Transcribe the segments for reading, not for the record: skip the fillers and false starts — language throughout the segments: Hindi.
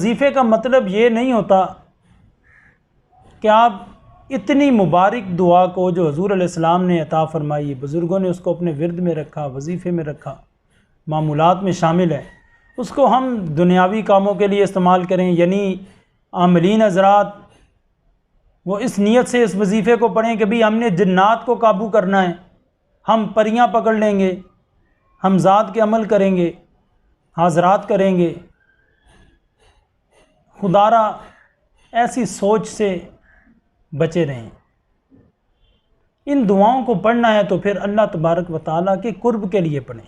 वजीफ़े का मतलब ये नहीं होता कि आप इतनी मुबारक दुआ को जो हुज़ूर अलैहिस्सलाम ने अता फ़रमाई, बुज़ुर्गों ने उसको अपने विर्द में रखा, वजीफ़े में रखा, मामूलात में शामिल है, उसको हम दुनियावी कामों के लिए इस्तेमाल करें। यानी आमलीन हज़रात वो इस नीयत से इस वजीफ़े को पढ़ें कि भाई हमने जन्नात को काबू करना है, हम परियां पकड़ लेंगे, हम ज़ात के अमल करेंगे, हाज़रात करेंगे। खुदारा ऐसी सोच से बचे रहें। इन दुआओं को पढ़ना है तो फिर अल्लाह तबारक व तआला के कुर्ब के लिए पढ़ें,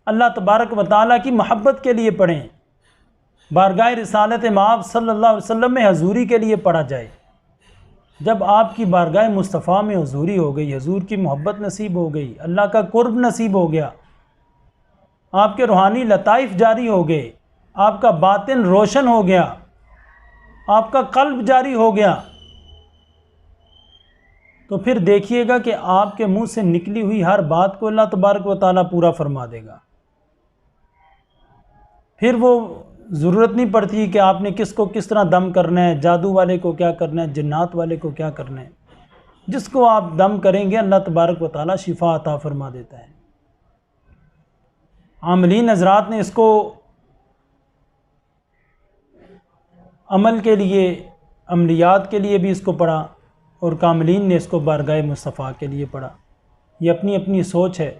अल्लाह तबारक व तआला की मोहब्बत के लिए पढ़ें। बारगाह रिसालत माब सल्लल्लाहु अलैहि वसल्लम में हजूरी के लिए पढ़ा जाए। जब आपकी बारगाह मुस्तफ़ा में हजूरी हो गई, हजूर की मोहब्बत नसीब हो गई, अल्लाह का कुर्ब नसीब हो गया, आपके रूहानी लताइफ जारी हो गए, आपका बातिन रोशन हो गया, आपका कल्ब जारी हो गया, तो फिर देखिएगा कि आपके मुंह से निकली हुई हर बात को अल्लाह तबारक व तआला पूरा फरमा देगा। फिर वो ज़रूरत नहीं पड़ती कि आपने किसको किस तरह दम करना है, जादू वाले को क्या करना है, जन्नात वाले को क्या करना है। जिसको आप दम करेंगे अल्लाह तबारक व तआला शिफा अता फरमा देता है। आमलीन हज़रात ने इसको अमल के लिए, अमलियात के लिए भी इसको पढ़ा, और कामलीन ने इसको बारगाह मुस्तफ़ा के लिए पढ़ा। ये अपनी अपनी सोच है।